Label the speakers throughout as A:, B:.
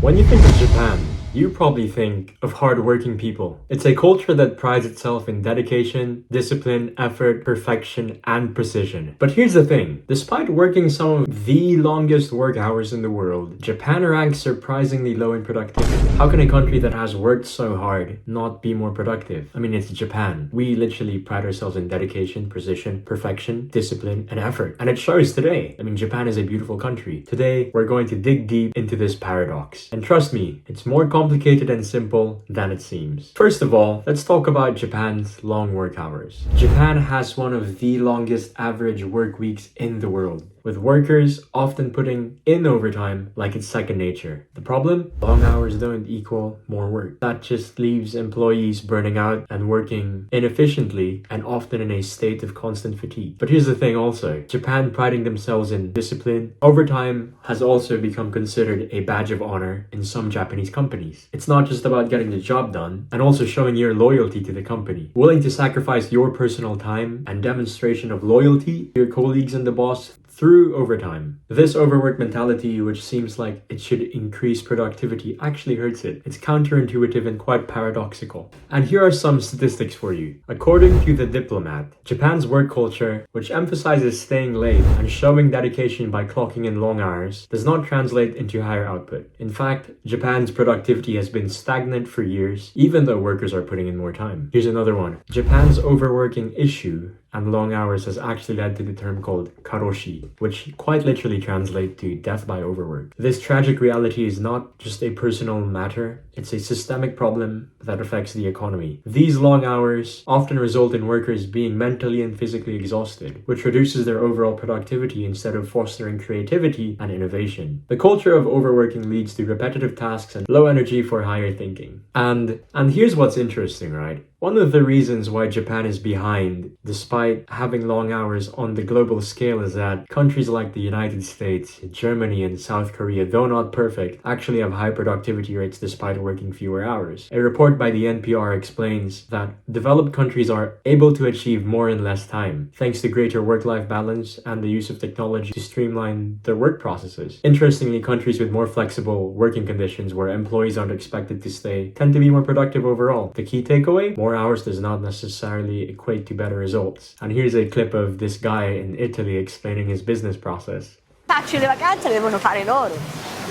A: When you think of Japan, you probably think of hardworking people. It's a culture that prides itself in dedication, discipline, effort, perfection, and precision. But here's the thing, despite working some of the longest work hours in the world, Japan ranks surprisingly low in productivity. How can a country that has worked so hard not be more productive? I mean, it's Japan. We literally pride ourselves in dedication, precision, perfection, discipline, and effort. And it shows today. I mean, Japan is a beautiful country. Today, we're going to dig deep into this paradox. And trust me, it's more complicated and simple than it seems. First of all, let's talk about Japan's long work hours. Japan has one of the longest average work weeks in the world, with workers often putting in overtime like it's second nature. The problem? Long hours don't equal more work. That just leaves employees burning out and working inefficiently and often in a state of constant fatigue. But here's the thing also, Japan priding themselves in discipline, overtime has also become considered a badge of honor in some Japanese companies. It's not just about getting the job done, and also showing your loyalty to the company. Willing to sacrifice your personal time and demonstration of loyalty to your colleagues and the boss through overtime. This overwork mentality, which seems like it should increase productivity, actually hurts it. It's counterintuitive and quite paradoxical. And here are some statistics for you. According to The Diplomat, Japan's work culture, which emphasizes staying late and showing dedication by clocking in long hours, does not translate into higher output. In fact, Japan's productivity has been stagnant for years, even though workers are putting in more time. Here's another one. Japan's overworking issue and long hours has actually led to the term called karoshi, which quite literally translates to death by overwork. This tragic reality is not just a personal matter, it's a systemic problem that affects the economy. These long hours often result in workers being mentally and physically exhausted, which reduces their overall productivity instead of fostering creativity and innovation. The culture of overworking leads to repetitive tasks and low energy for higher thinking. And here's what's interesting, right? One of the reasons why Japan is behind, despite having long hours on the global scale, is that countries like the United States, Germany, and South Korea, though not perfect, actually have high productivity rates despite working fewer hours. A report by the NPR explains that developed countries are able to achieve more in less time, thanks to greater work-life balance and the use of technology to streamline their work processes. Interestingly, countries with more flexible working conditions where employees aren't expected to stay tend to be more productive overall. The key takeaway? More hours does not necessarily equate to better results. And here's a clip of this guy in Italy explaining his business process.
B: Faccio le vacanze, le devono fare loro.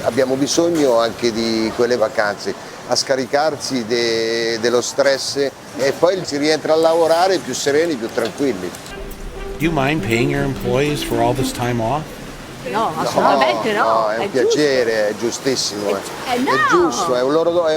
C: Abbiamo bisogno anche di quelle vacanze, a scaricarsi dello stress e poi si rientra a lavorare più sereni, più tranquilli.
D: Do you mind paying your employees for all this time off?
B: No, assolutamente no.
C: No, è un piacere, è giustissimo.
B: No.
C: È giusto, è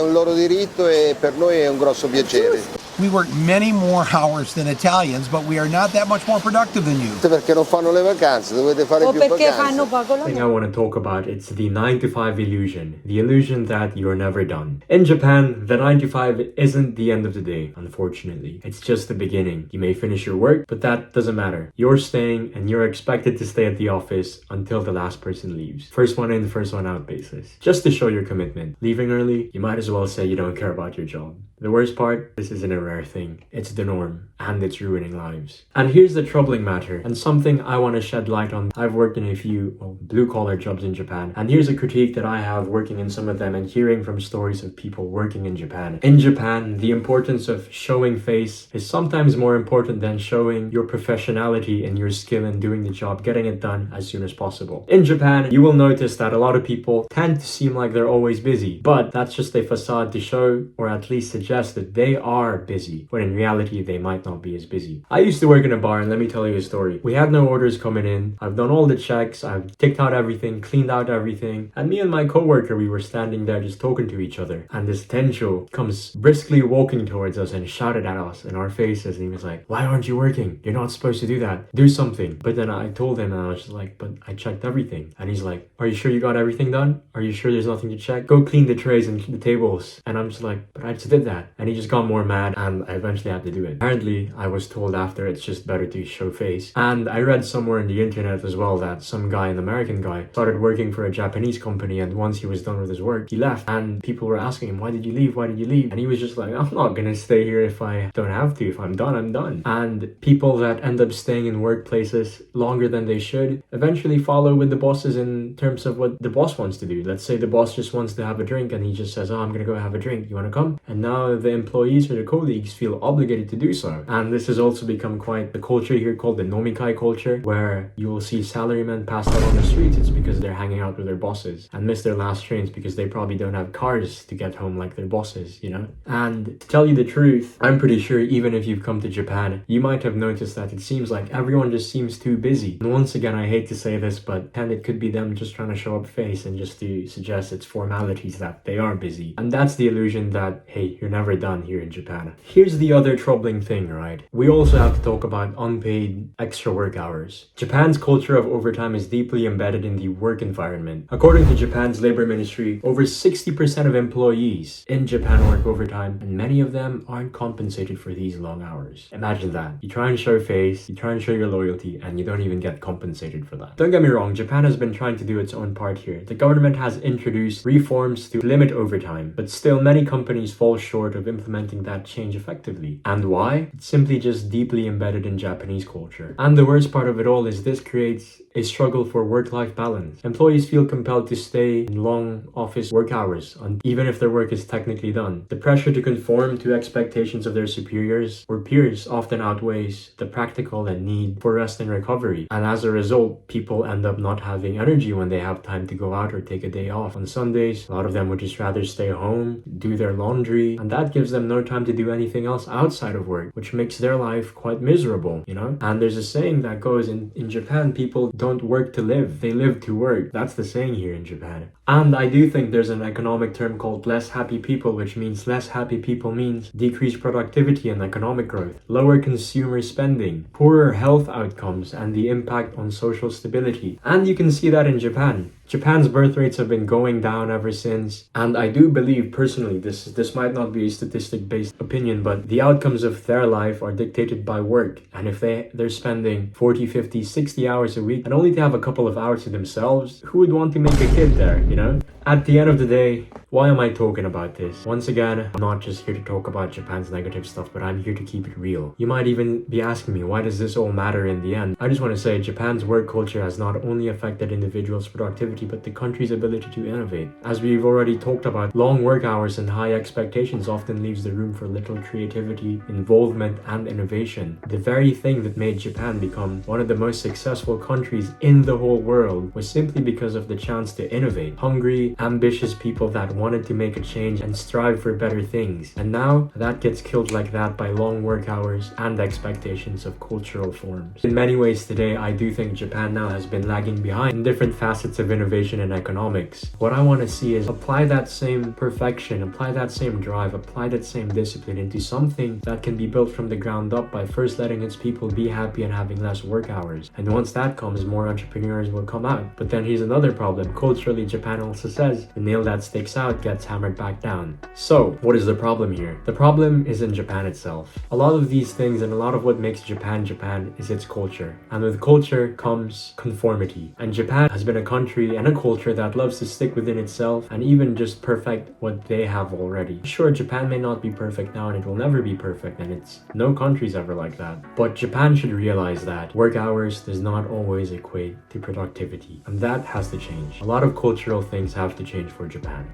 C: un loro diritto e per noi è un grosso piacere.
E: We work many more hours than Italians, but we are not that much more productive than you.
C: Perché non fanno le vacanze, dovete fare più
B: perché
C: vacanze.
B: fanno poco
A: The thing I want to talk about, it's the 9 to 5 illusion. The illusion that you're never done. In Japan, the 9 to 5 isn't the end of the day, unfortunately. It's just the beginning. You may finish your work, but that doesn't matter. You're staying and you're expected to stay at the office until the last person leaves. First one in, first one out basis. Just to show your commitment. Leaving early, you might as well say you don't care about your job. The worst part, this isn't a rare thing. It's the norm, and it's ruining lives. And here's the troubling matter, and something I want to shed light on. I've worked in a few blue-collar jobs in Japan, and here's a critique that I have working in some of them and hearing from stories of people working in Japan. In Japan, the importance of showing face is sometimes more important than showing your professionality and your skill in doing the job, getting it done as soon as possible. In Japan, you will notice that a lot of people tend to seem like they're always busy, but that's just a facade to show, or at least suggest that they are busy, when in reality they might not be as busy. I used to work in a bar, and let me tell you a story. We had no orders coming in. I've done all the checks, I've ticked out everything, cleaned out everything, and me and my coworker, we were standing there just talking to each other, and this Tencho comes briskly walking towards us and shouted at us in our faces, and he was like, "Why aren't you working? You're not supposed to do that. Do something." But then I told him, and I was just like, "But I checked everything." And he's like, "Are you sure you got everything done? Are you sure there's nothing to check? Go clean the trays and the tables." And I'm just like, "But I just did that." And he just got more mad, and I eventually had to do it. Apparently, I was told after it's just better to show face. And I read somewhere in the internet as well that some guy, an American guy, started working for a Japanese company, and once he was done with his work, he left. And people were asking him, why did you leave? Why did you leave? And he was just like, I'm not gonna stay here if I don't have to. If I'm done, I'm done. And people that end up staying in workplaces longer than they should eventually follow with the bosses in terms of what the boss wants to do. Let's say the boss just wants to have a drink and he just says, oh, I'm gonna go have a drink. You wanna come? And now the employees or the colleagues feel obligated to do so. And this has also become quite the culture here called the nomikai culture, where you will see salarymen passed out on the streets. It's because they're hanging out with their bosses and miss their last trains because they probably don't have cars to get home like their bosses, you know? And to tell you the truth, I'm pretty sure even if you've come to Japan, you might have noticed that it seems like everyone just seems too busy. And once again, I hate to say this, but it could be them just trying to show up face and just to suggest it's formalities that they are busy. And that's the illusion that, hey, you're never done here in Japan. Here's the other troubling thing, right? We also have to talk about unpaid extra work hours. Japan's culture of overtime is deeply embedded in the work environment. According to Japan's labor ministry, over 60% of employees in Japan work overtime, and many of them aren't compensated for these long hours. Imagine that. You try and show face, you try and show your loyalty, and you don't even get compensated for that. Don't get me wrong, Japan has been trying to do its own part here. The government has introduced reforms to limit overtime, but still many companies fall short of implementing that change effectively. And why? It's simply just deeply embedded in Japanese culture. And the worst part of it all is this creates a struggle for work-life balance. Employees feel compelled to stay in long office work hours, even if their work is technically done. The pressure to conform to expectations of their superiors or peers often outweighs the practical and need for rest and recovery. And as a result, people end up not having energy when they have time to go out or take a day off. On Sundays, a lot of them would just rather stay home, do their laundry, and that gives them no time to do anything else outside of work, which makes their life quite miserable, you know? And there's a saying that goes, in Japan, people don't work to live, they live to work. That's the saying here in Japan. And I do think there's an economic term called less happy people, which means less happy people means decreased productivity and economic growth, lower consumer spending, poorer health outcomes, and the impact on social stability. And you can see that in Japan. Japan's birth rates have been going down ever since, and I do believe personally, this might not be a statistic-based opinion, but the outcomes of their life are dictated by work. And if they're spending 40, 50, 60 hours a week and only to have a couple of hours to themselves, who would want to make a kid there, you know? At the end of the day, why am I talking about this? Once again, I'm not just here to talk about Japan's negative stuff, but I'm here to keep it real. You might even be asking me, why does this all matter in the end? I just want to say Japan's work culture has not only affected individuals' productivity, but the country's ability to innovate. As we've already talked about, long work hours and high expectations often leaves the room for little creativity, involvement, and innovation. The very thing that made Japan become one of the most successful countries in the whole world was simply because of the chance to innovate. Hungry, ambitious people that wanted to make a change and strive for better things. And now that gets killed like that by long work hours and expectations of cultural forms. In many ways today, I do think Japan now has been lagging behind in different facets of innovation and economics. What I want to see is apply that same perfection, apply that same drive, apply that same discipline into something that can be built from the ground up by first letting its people be happy and having less work hours. And once that comes, more entrepreneurs will come out. But then here's another problem. Culturally, Japan also says the nail that sticks out gets hammered back down. So, what is the problem here? The problem is in Japan itself. A lot of these things and a lot of what makes Japan Japan is its culture. And with culture comes conformity. And Japan has been a country and a culture that loves to stick within itself and even just perfect what they have already. Sure, Japan may not be perfect now and it will never be perfect, and no country's ever like that. But Japan should realize that work hours does not always equate to productivity. And that has to change. A lot of cultural things have to change for Japan.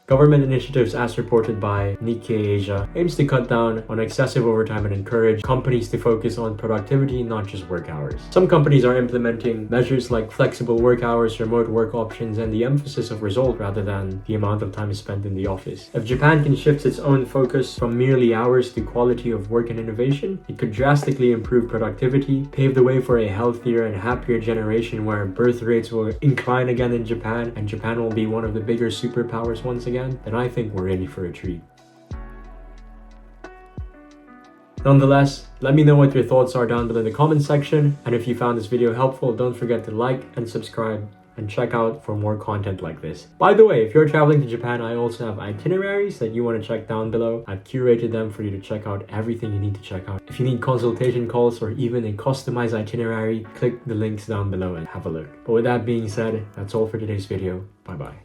A: Government initiatives, as reported by Nikkei Asia, aims to cut down on excessive overtime and encourage companies to focus on productivity, not just work hours. Some companies are implementing measures like flexible work hours, remote work options, and the emphasis of result rather than the amount of time spent in the office. If Japan can shift its own focus from merely hours to quality of work and innovation, it could drastically improve productivity, pave the way for a healthier and happier generation where birth rates will incline again in Japan, and Japan will be one of the bigger superpowers once again. Then I think we're in for a treat. Nonetheless, let me know what your thoughts are down below in the comment section, and if you found this video helpful, don't forget to like and subscribe. and check out for more content like this. By the way, if you're traveling to Japan, I also have itineraries that you want to check down below. I've curated them for you to check out everything you need to check out. If you need consultation calls or even a customized itinerary, click the links down below and have a look. But with that being said, that's all for today's video. Bye bye.